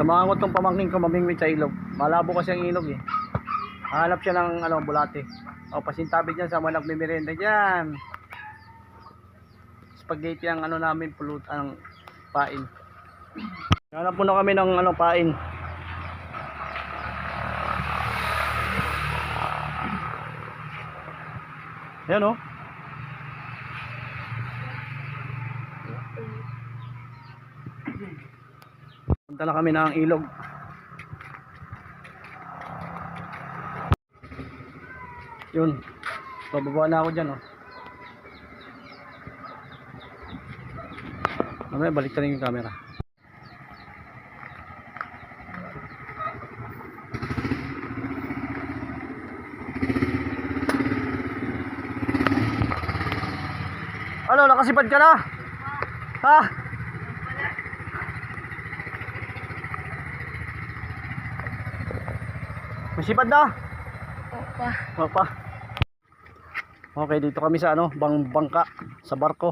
Samahan ko itong pamangking ko mamingwit sa ilog. Malabo kasi ang ilog eh. Hanap siya ng bulate. O pasintabi dyan sa mga nagmimerenda dyan. Spaghetti ang namin pulot ang pain. Hanap muna kami ng pain. Ayan o. Punta na kami ng ilog. Yun. Bababa na ako dyan o. Mamaya balik na rin yung camera. Ano, nakasipad ka na? Ha? Masipad na? Opa. Opa. Okay, dito kami sa bangka sa barko.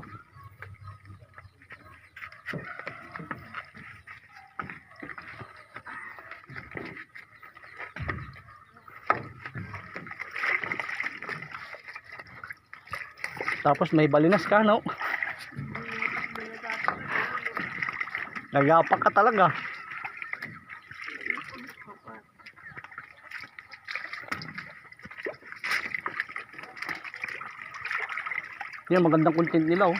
Tapos may balinas ka, no? Nagapak ka talaga. Yan, magandang content nila oh.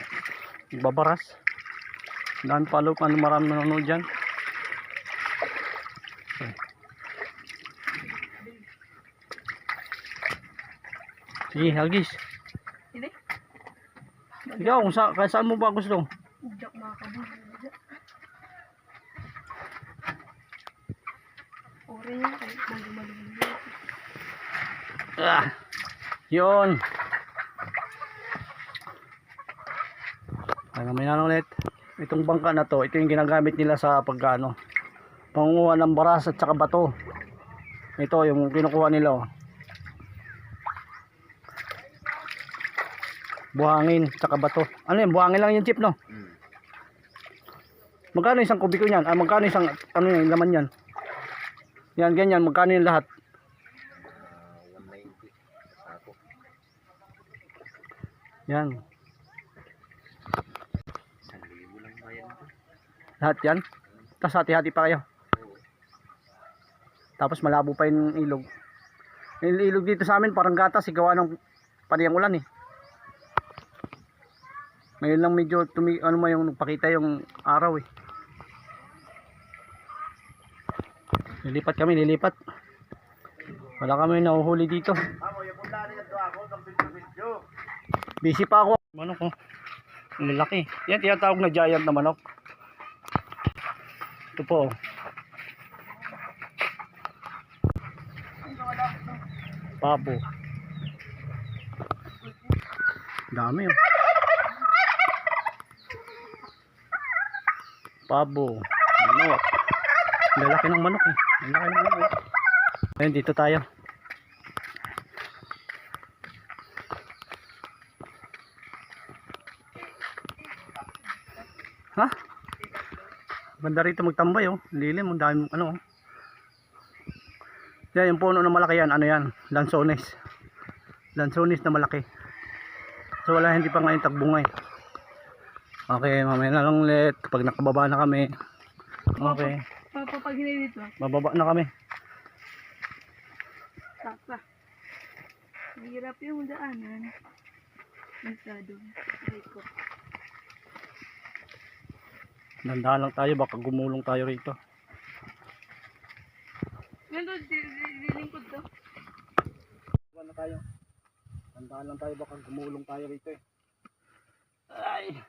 Babaras. Daan follow kung marami nanonood dyan. Sige, Hagis. Hindi? Ikaw, kahit saan mo ba gusto? Udak makakabuli. Ore yan, kahit malu-malu. Yun. Ay, may ulit. Itong bangka na to, ito yung ginagamit nila sa pagkano. Pangunguha ng baras at saka bato. Ito yung kinukuha nila oh. Buhangin tsaka bato. Ano yan? Buhangin lang yung chip, no? Magkano isang kubiko niyan? Magkano isang yung laman yan? Yan, ganyan. Magkano yung lahat? 190 yan. Lahat yan? Tapos hati-hati pa kayo. Tapos malabo pa yung ilog. Yung ilog dito sa amin parang gatas. Igawa ng paniyang ulan eh. Ngayon lang medyo yung nagpakita yung araw eh. Lilipat kami, lilipat. Wala kami nahuhuli dito. Busy pa ako. Manok oh. Ang lalaki. Yan tinatawag na giant na manok. Ito po. Pabo. Dami oh. Pabo. Manok. Lalaki ng manok eh. Lalaki ng manok eh. Ayun, dito tayo. Ha? Banda rito magtambay oh. Lilim, ang dami oh. Yan, yung puno na malaki yan. Ano yan? Lansones. Lansones na malaki. So wala, hindi pa ngayon tagbungay. Okay, mamaya na lang ulit kapag nakababa na kami. Okay. Pag hindi dito. Bababa na kami. Tapa. Hirap yung daanan. Masyado. Rico. Nandahan lang tayo, baka gumulong tayo rito. Nandun, dilingkod to. Nandahan na tayo. Nandahan lang tayo, baka gumulong tayo rito eh. Ay.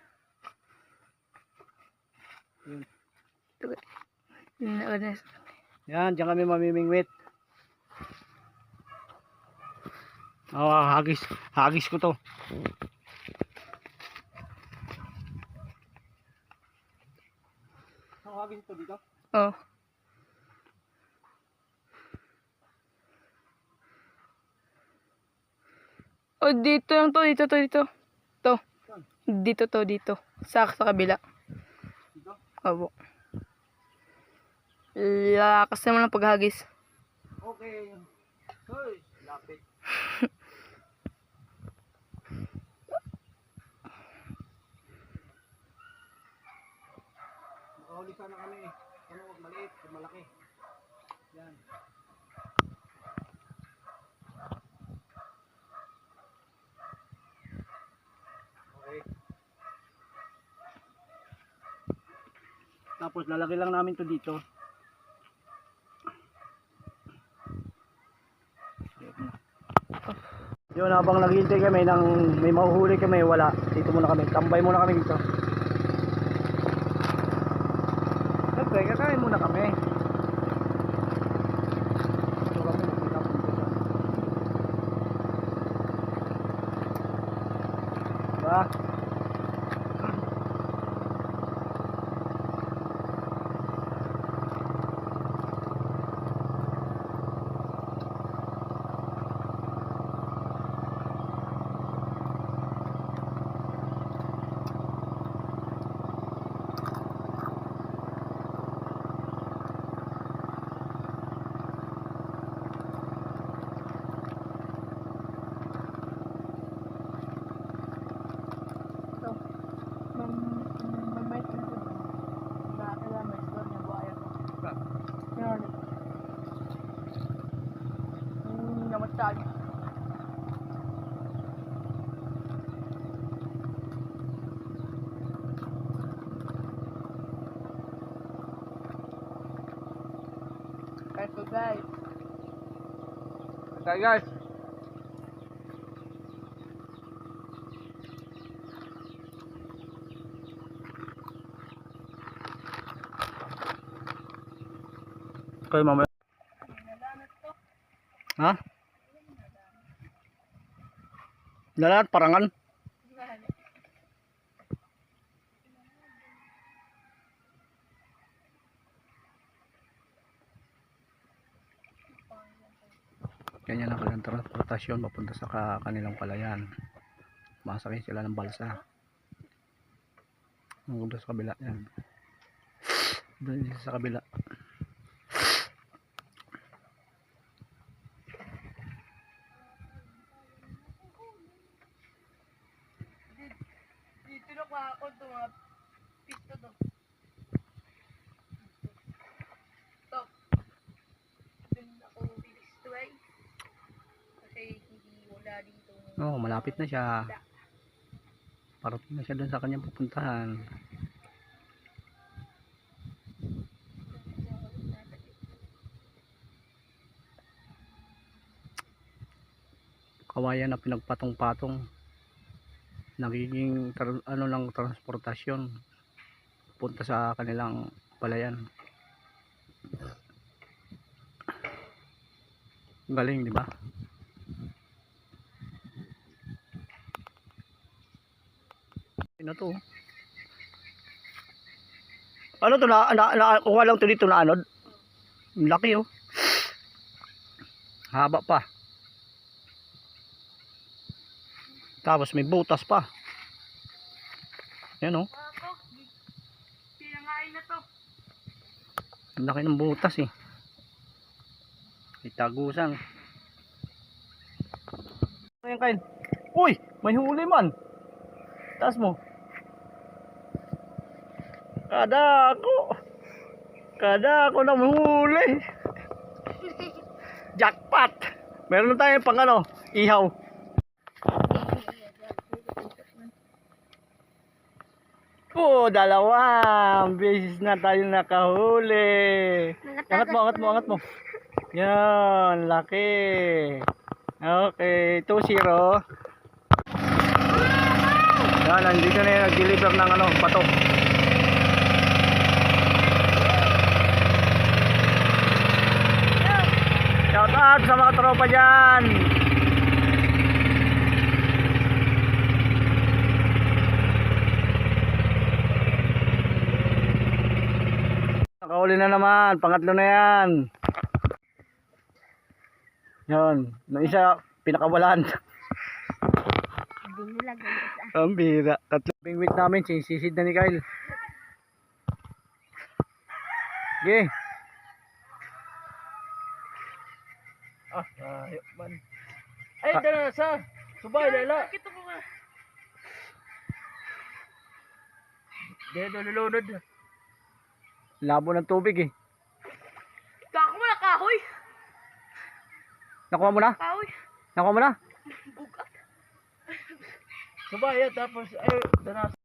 Yan, dyan kami mamimingwit. Hagis. Hagis ko to. Hagis ito dito? Oh. Oh, dito lang to, dito. To. Dito. Sa kabila. Dito? Opo. Lakas naman ang paghagis. Okay. Hoy, lapit. Makahuli sana kami. Ano, maliit, malaki. Yan. Okay. Tapos lalaki lang namin to dito. Yun, habang naghihintay kami ng may mahuhuli kami, wala. Dito muna kami. Tambay muna kami dito. Siyempre, kakain muna kami. Dito kami, nagpinapunta. Diba? Guys. Okay guys. Okay, mamaya. Ha? Lalat parangan. Ganyan ang kanilang transportasyon papunta sa kanilang palayan. Masakay sila ng balsa. Hanggang doon sa kabila yan. Doon sa kabila. Dito na ako ito mga pito to. Ito. Doon ako bilis to ay. Kasi hindi wala dito. Oh, malapit na siya. Parating na siya doon sa kanyang pupuntahan. Kawayan na pinagpatong-patong. Nagiging ano lang transportasyon punta sa kanilang palayan. Galing, di ba? Ano to? Ano to kuha lang to dito na anod. Laki oh. Haba pa. Tapos may butas pa. Yan oh. Pinangain na to. Ang laki ng butas eh. Itagusan. Ano yan kain? Uy! May huli man. Taas mo. Kada ako na huli. Jackpot. Meron na tayong pang ano, ihaw. Oh, dalawang beses na tayo nakahuli. Angat mo. Yan, laki. Okay, 2-0. Yan, nandito na yung nag-deliver ng ano, bato. Shout out sa mga tropa dyan. Nakahuli na naman, pangatlo na yan. Yan, nung isa pinakawalan. Ang bira. Tatlong week namin, sisisid na ni Kyle. Okay. Ayok man. Ay, dala sa. Subay, lala. Kita mo nga. Dito lulunod. Labo ng tubig eh. Kako mo na kahoy. Nakuha mo na? Kahoy. Nakuha mo na? Bugat. Subay, tapos, ay, dala